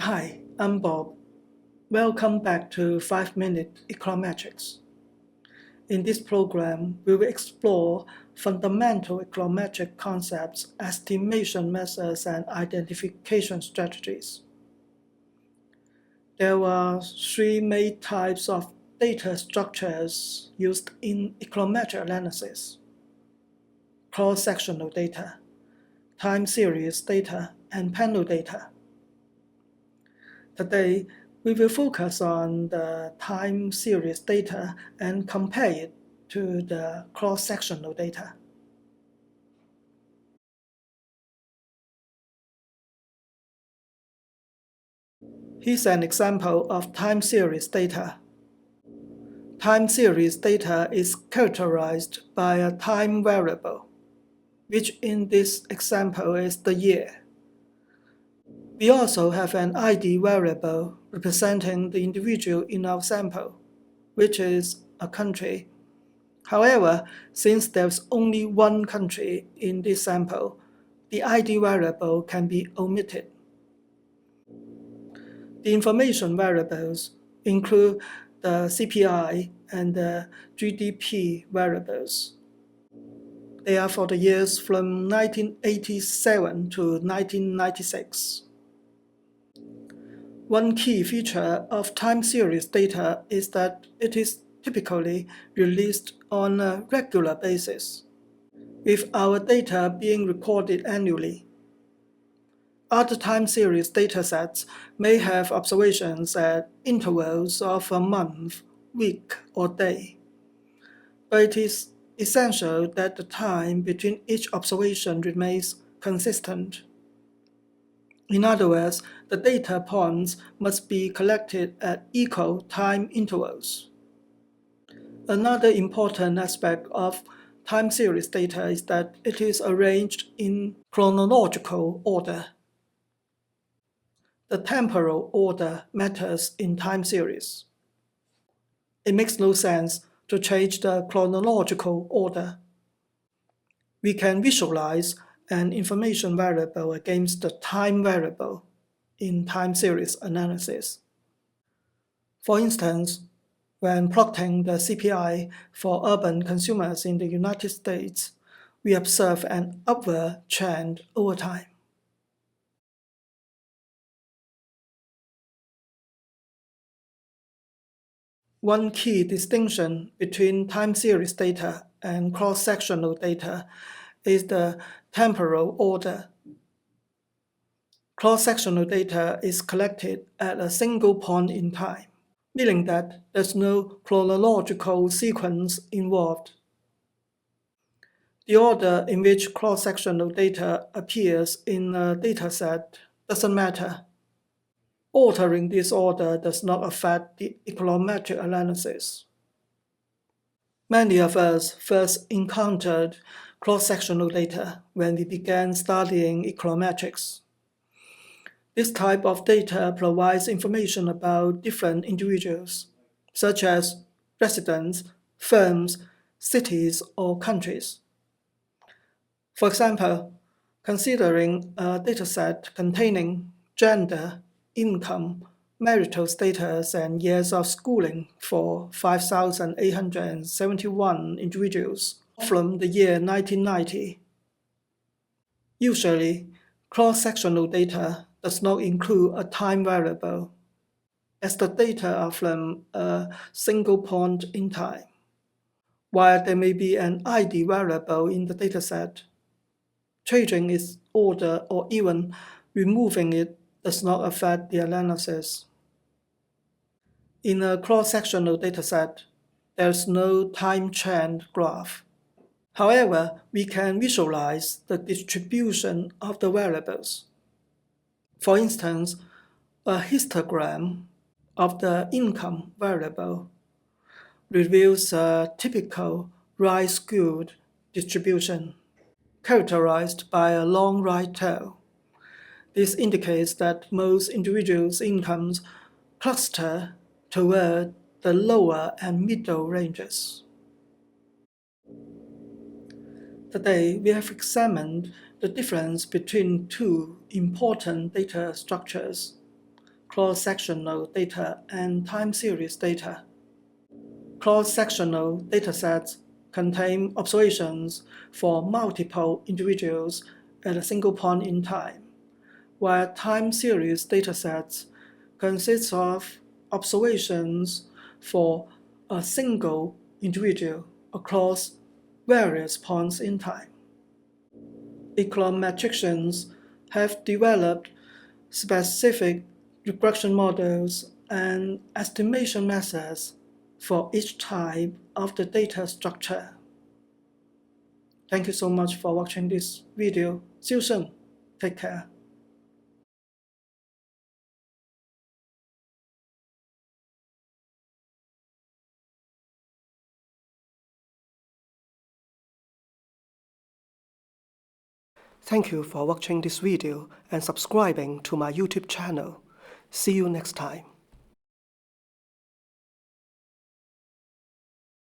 Hi, I'm Bob. Welcome back to 5 Minute Econometrics. In this program, we will explore fundamental econometric concepts, estimation methods, and identification strategies. There are three main types of data structures used in econometric analysis: cross-sectional data, time series data, and panel data. Today, we will focus on the time series data and compare it to the cross-sectional data. Here's an example of time series data. Time series data is characterized by a time variable, which in this example is the year. We also have an ID variable representing the individual in our sample, which is a country. However, since there's only one country in this sample, the ID variable can be omitted. The information variables include the CPI and the GDP variables. They are for the years from 1987 to 1996. One key feature of time series data is that it is typically released on a regular basis, with our data being recorded annually. Other time series datasets may have observations at intervals of a month, week, or day, but it is essential that the time between each observation remains consistent. In other words, the data points must be collected at equal time intervals. Another important aspect of time series data is that it is arranged in chronological order. The temporal order matters in time series. It makes no sense to change the chronological order. We can visualize an information variable against the time variable in time series analysis. For instance, when plotting the CPI for urban consumers in the United States, we observe an upward trend over time. One key distinction between time series data and cross-sectional data is the temporal order. Cross-sectional data is collected at a single point in time, meaning that there's no chronological sequence involved. The order in which cross-sectional data appears in a dataset doesn't matter. Altering this order does not affect the econometric analysis. Many of us first encountered cross-sectional data when we began studying econometrics. This type of data provides information about different individuals, such as residents, firms, cities, or countries. For example, considering a dataset containing gender, income, marital status, and years of schooling for 5,871 individuals from the year 1990. Usually, cross-sectional data does not include a time variable, as the data are from a single point in time. While there may be an ID variable in the dataset, changing its order or even removing it does not affect the analysis. In a cross-sectional dataset, there is no time trend graph. However, we can visualize the distribution of the variables. For instance, a histogram of the income variable reveals a typical right-skewed distribution, characterized by a long right tail. This indicates that most individuals' incomes cluster toward the lower and middle ranges. Today, we have examined the difference between two important data structures: cross-sectional data, and time series data. Cross-sectional datasets contain observations for multiple individuals at a single point in time, while time series datasets consist of observations for a single individual across various points in time. Econometricians have developed specific regression models and estimation methods for each type of the data structure. Thank you so much for watching this video. See you soon. Take care. Thank you for watching this video and subscribing to my YouTube channel. See you next time.